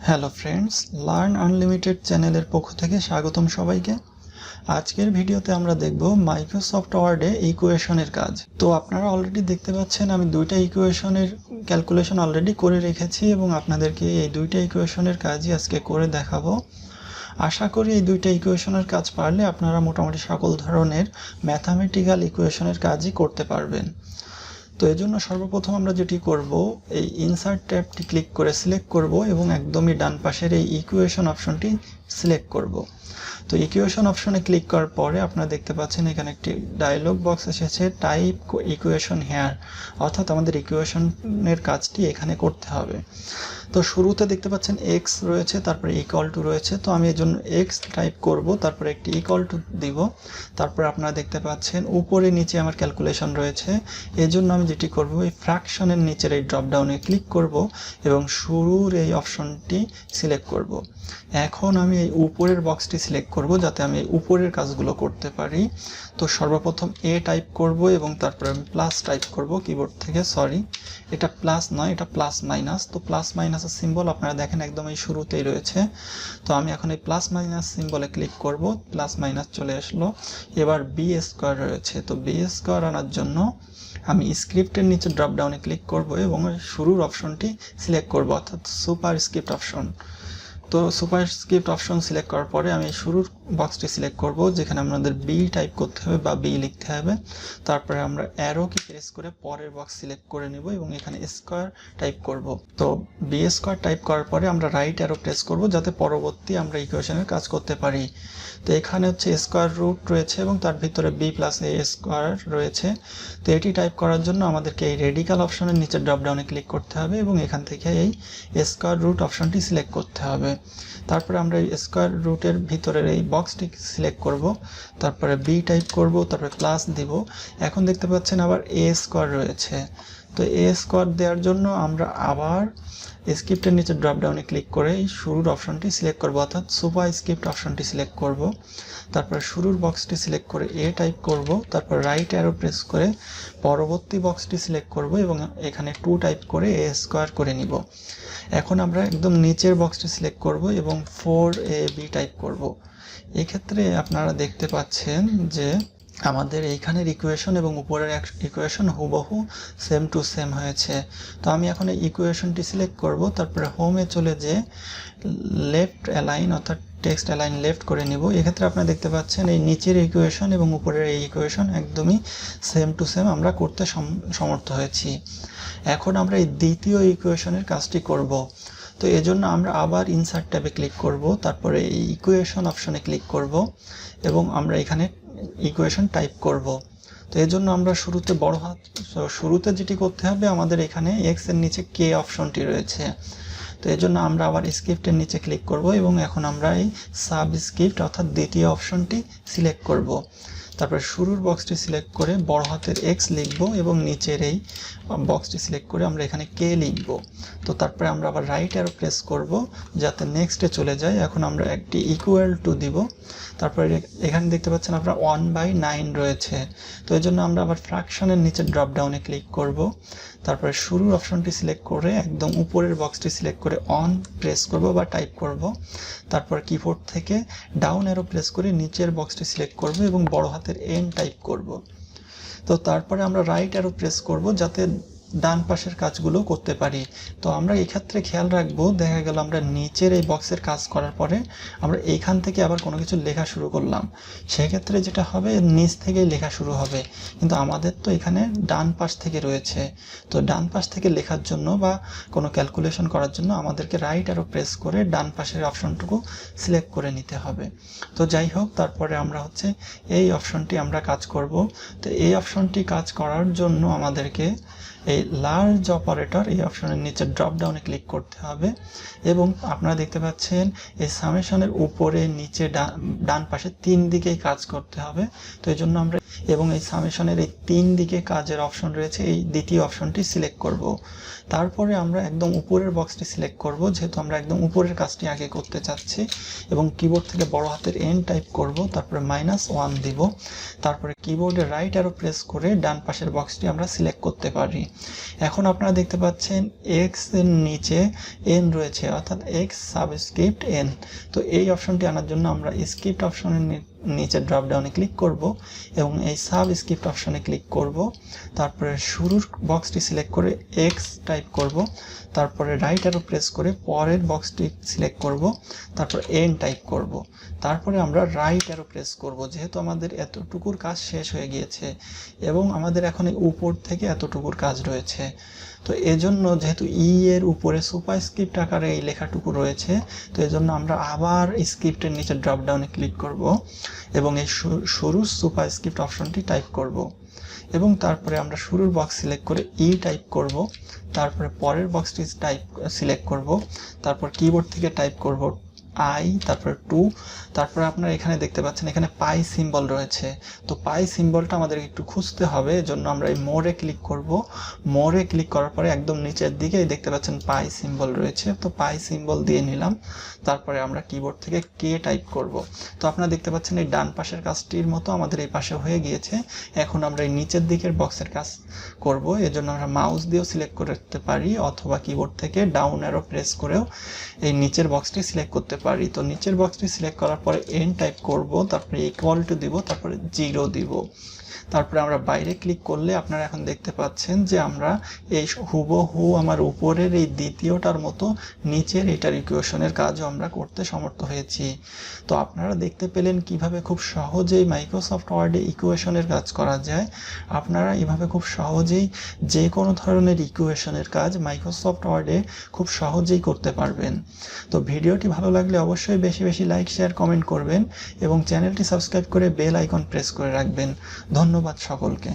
Hello friends, learn unlimited চ্যানেলের পক্ষ থেকে স্বাগতম সবাইকে। আজকের ভিডিওতে আমরা দেখব মাইক্রোসফট ওয়ার্ডে ইকুয়েশনের কাজ। তো আপনারা অলরেডি দেখতে পাচ্ছেন আমি দুইটা ইকুয়েশনের ক্যালকুলেশন অলরেডি করে রেখেছি এবং আপনাদেরকে এই দুইটা ইকুয়েশনের কাজই আজকে করে দেখাবো। আশা করি এই দুইটা ইকুয়েশনের কাজ পারলে আপনারা মোটামুটি সকল ধরনের ম্যাথামেটিক্যাল ইকুয়েশনের কাজই করতে পারবেন। তো এই জন্য সর্বপ্রথম আমরা যেটি করব, এই ইনসার্ট ট্যাবটি ক্লিক করে সিলেক্ট করব এবং একদমই ডান পাশের এই ইকুয়েশন অপশনটি সিলেক্ট করব। তো ইকুয়েশন অপশনে ক্লিক করার পরে আপনারা দেখতে পাচ্ছেন এখানে একটি ডায়লগ বক্স এসেছে, টাইপ ইকুয়েশন হেয়ার, অর্থাৎ আমাদের ইকুয়েশনের কাজটি এখানে করতে হবে। তো শুরুতে দেখতে পাচ্ছেন এক্স রয়েছে, তারপরে ইকুয়াল টু রয়েছে। তো আমি এর জন্য এক্স টাইপ করব, তারপরে একটি ইকুয়াল টু দিব। তারপরে আপনারা দেখতে পাচ্ছেন উপরে নিচে আমার ক্যালকুলেশন রয়েছে। এই জন্য আমি যেটি করব, এই ফ্র্যাকশনের নিচের এই ড্রপডাউনে ক্লিক করব এবং শুরুর এই অপশনটি সিলেক্ট করব। এখন আমি এই উপরের বক্সটি সিলেক্ট করব যাতে আমি এই উপরের কাজগুলো করতে পারি। তো সর্বপ্রথম এ টাইপ করব এবং তারপরে আমি প্লাস টাইপ করব কিবোর্ড থেকে। সরি, এটা প্লাস নয়, এটা প্লাস মাইনাস। তো প্লাস মাইনাসের সিম্বল আপনারা দেখেন একদম এই শুরুতেই রয়েছে। তো আমি এখন এই প্লাস মাইনাস সিম্বলে ক্লিক করব, প্লাস মাইনাস চলে আসলো। এবার বি স্কোয়ার রয়েছে, তো বি স্কোয়ার আনার জন্য আমি স্ক্রিপ্টের নিচে ড্রপডাউনে ক্লিক করব এবং শুরুর অপশনটি সিলেক্ট করব, অর্থাৎ সুপার স্ক্রিপ্ট অপশন। তো সুপার স্ক্রিপ্ট অপশন সিলেক্ট করার পরে আমি শুরুর বক্সটি সিলেক্ট করব, যেখানে আমাদের বি টাইপ করতে হবে বা বি লিখতে হবে। তারপরে আমরা অ্যারো কি প্রেস করে পরের বক্স সিলেক্ট করে নেব এবং এখানে স্কোয়ার টাইপ করব। তো বি স্কোয়ার টাইপ করার পরে আমরা রাইট অ্যারো প্রেস করব যাতে পরবর্তী আমরা ইকুয়েশনের কাজ করতে পারি। তো এখানে হচ্ছে স্কোয়ার রুট রয়েছে এবং তার ভিতরে বি প্লাস এ স্কোয়ার রয়েছে। তো এটি টাইপ করার জন্য আমাদেরকে এই রেডিক্যাল অপশনের নিচে ড্রপডাউনে ক্লিক করতে হবে এবং এখান থেকে এই স্কোয়ার রুট অপশনটি সিলেক্ট করতে হবে। তারপরে আমরা এই স্কোয়ার রুটের ভিতরের এই বক্সটি সিলেক্ট করব, তারপরে বি টাইপ করব, তারপরে প্লাস দিব। এখন দেখতে পাচ্ছেন আবার এ স্কোয়ার রয়েছে। তো এ স্কোয়ার দেওয়ার জন্য আমরা আবার স্ক্রিপ্টের নিচে ড্রপডাউনে ক্লিক করে এই শুরুর অপশনটি সিলেক্ট করব, অর্থাৎ সুপার স্ক্রিপ্ট অপশনটি সিলেক্ট করব। তারপর শুরুর বক্সটি সিলেক্ট করে এ টাইপ করব, তারপর রাইট অ্যারো প্রেস করে পরবর্তী বক্সটি সিলেক্ট করব এবং এখানে 2 টাইপ করে এ স্কোয়ার করে নিব। এখন আমরা একদম নিচের বক্সটি সিলেক্ট করব এবং 4ab টাইপ করব। এক্ষেত্রে আপনারা দেখতে পাচ্ছেন যে আমাদের এইখানের ইকুয়েশন এবং উপরের ইকুয়েশন হুবহু সেম টু সেম হয়েছে। তো আমি এখন এই ইকুয়েশনটি সিলেক্ট করব, তারপরে হোমে চলে যে লেফট অ্যালাইন অর্থাৎ টেক্সট অ্যালাইন লেফট করে নিব। এক্ষেত্রে আপনারা দেখতে পাচ্ছেন এই নিচের ইকুয়েশন এবং উপরের এই ইকুয়েশন একদমই সেম টু সেম আমরা করতে সমর্থ হয়েছি। এখন আমরা এই দ্বিতীয় ইকুয়েশনের কাজটি করব। তো এজন্য আমরা আবার ইনসার্ট ট্যাবে ক্লিক করব, তারপরে এই ইকুয়েশন অপশনে ক্লিক করব এবং আমরা এখানে ইকুয়েশন টাইপ করব। তো এই জন্য আমরা শুরুতে যেটি করতে হবে, আমাদের এখানে এক্স এর নিচে কে অপশনটি রয়েছে। তো এই জন্য আমরা আবার স্ক্রিপ্টের নিচে ক্লিক করব এবং এখন আমরা এই সাব স্ক্রিপ্ট অর্থাৎ দ্বিতীয় অপশনটি সিলেক্ট করব। তারপর শুরুর বক্সটি সিলেক্ট করে বড় হাতের এক্স লিখব এবং নিচের এই বক্সটি সিলেক্ট করে আমরা এখানে কে লিখব। তো তারপরে আমরা আবার রাইট অ্যারো প্রেস করব যাতে নেক্সটে চলে যায়। এখন আমরা একটি ইকুয়াল টু দিব, তারপরে এখানে দেখতে পাচ্ছেন আপনারা 1/9 রয়েছে। তো এই জন্য আমরা আবার ফ্র্যাকশনের নিচে ড্রপডাউনে ক্লিক করব, তারপরে শুরুর অপশনটি সিলেক্ট করে একদম উপরের বক্সটি সিলেক্ট করে অন প্রেস করব বা টাইপ করব। তারপর কিবোর্ড থেকে ডাউন অ্যারো প্রেস করে নিচের বক্সটি সিলেক্ট করব এবং বড় হাতের এন টাইপ করব। তো তারপরে আমরা রাইট অ্যারো প্রেস করব যাতে ডান পাশের কাজগুলো করতে পারি। তো আমরা এই ক্ষেত্রে খেয়াল রাখবো, দেখা গেল আমরা নিচের এই বক্সের কাজ করার পরে আমরা এইখান থেকে আবার কোনো কিছু লেখা শুরু করলাম, সেক্ষেত্রে যেটা হবে নিচ থেকেই লেখা শুরু হবে। কিন্তু আমাদের তো এখানে ডান পাশ থেকে রয়েছে। তো ডান পাশ থেকে লেখার জন্য বা কোনো ক্যালকুলেশন করার জন্য আমাদেরকে রাইট অ্যারো প্রেস করে ডান পাশের অপশনটুকু সিলেক্ট করে নিতে হবে। তো যাই হোক, তারপরে আমরা হচ্ছে এই অপশনটি আমরা কাজ করব। তো এই অপশনটি কাজ করার জন্য আমাদেরকে এই লার্জ অপারেটর এই অপশনের নিচে ড্রপডাউনে ক্লিক করতে হবে এবং আপনারা দেখতে পাচ্ছেন এই সামেশনের উপরে নিচে ডান পাশে 3 দিকেই কাজ করতে হবে। তো এই জন্য আমরা এবং এই সামেশনের এই 3 দিকে কাজের অপশন রয়েছে, এই দ্বিতীয় অপশনটি সিলেক্ট করব। তারপরে আমরা একদম উপরের বক্সটি সিলেক্ট করব, যেহেতু আমরা একদম উপরের কাজটি আগে করতে চাচ্ছি, এবং কিবোর্ড থেকে বড় হাতের N টাইপ করব, তারপরে -1 দিব। তারপরে কিবোর্ডে রাইট অ্যারো প্রেস করে ডান পাশের বক্সটি আমরা সিলেক্ট করতে পারি। এখন আপনারা দেখতে পাচ্ছেন x এর নিচে n রয়েছে, অর্থাৎ x সাবস্ক্রিপ্ট n। তো এই অপশনটি আনার জন্য আমরা স্ক্রিপ্ট অপশনের নিচে ড্রপ ডাউনে ক্লিক করব এবং এই সাবস্ক্রিপ্ট অপশনে ক্লিক করব। তারপরে শুরুর বক্সটি সিলেক্ট করে x টাইপ করব, তারপরে রাইট অ্যারো প্রেস করে পরের বক্সটি সিলেক্ট করব, তারপর n টাইপ করব। তারপরে আমরা রাইট অ্যারো প্রেস করব, যেহেতু আমাদের এতটুকুর কাজ শেষ হয়ে গিয়েছে এবং আমাদের এখন এই উপর থেকে এতটুকুর কাজ রয়েছে। তো এজন্য যেহেতু এর উপরে সুপারস্ক্রিপ্ট আকারে এই লেখাটুকু রয়েছে, তো এজন্য আমরা আবার স্ক্রিপ্টের নিচে ড্রপ ডাউনে ক্লিক করব এবং এই শুরুর সুপারস্ক্রিপ্ট অপশনটি টাইপ করব এবং তারপরে আমরা শুরুর বক্স সিলেক্ট করে টাইপ করব। তারপরে পরের বক্সটি সিলেক্ট করব, তারপর কিবোর্ড থেকে টাইপ করব তারপরে 2। তারপরে আপনারা এখানে দেখতে পাচ্ছেন এখানে পাই সিম্বল রয়েছে, তো পাই সিম্বলটা আমাদের একটু খুঁজতে হবে, এজন্য আমরা এই মোরে ক্লিক করব। মোরে ক্লিক করার পরে একদম নিচের দিকে দেখতে পাচ্ছেন পাই সিম্বল রয়েছে, তো পাই সিম্বল দিয়ে নিলাম। তারপরে আমরা কিবোর্ড থেকে কে টাইপ করব। তো আপনারা দেখতে পাচ্ছেন এই ডান পাশের কাজটির মতো আমাদের এই পাশে হয়ে গিয়েছে। এখন আমরা এই নিচের দিকের বক্সের কাজ করব, এজন্য আমরা মাউস দিয়েও সিলেক্ট করতে পারি অথবা কিবোর্ড থেকে ডাউন অ্যারো প্রেস করেও এই নিচের বক্সটি সিলেক্ট করতে পারি। তো নিচের বক্সটি সিলেক্ট করার পরে n টাইপ করব, তারপরে ইকুয়াল টু দিব, তারপরে 0 দিব। তারপরে আমরা বাইরে ক্লিক করলে আপনারা এখন দেখতে পাচ্ছেন যে আমরা এই হুবহু আমার উপরের এই দ্বিতীয়টার মতো নিচের এটার ইকুয়েশনের কাজও আমরা করতে সমর্থ হয়েছি। তো আপনারা দেখতে পেলেন কিভাবে খুব সহজেই মাইক্রোসফট ওয়ার্ডে ইকুয়েশনের কাজ করা যায়। আপনারা এভাবে খুব সহজেই যে কোনো ধরনের ইকুয়েশনের কাজ মাইক্রোসফট ওয়ার্ডে খুব সহজেই করতে পারবেন। তো ভিডিওটি ভালো লাগলে অবশ্যই বেশি বেশি লাইক, শেয়ার, কমেন্ট করবেন এবং চ্যানেলটি সাবস্ক্রাইব করে বেল আইকন প্রেস করে রাখবেন। ধন্যবাদ সকলকে।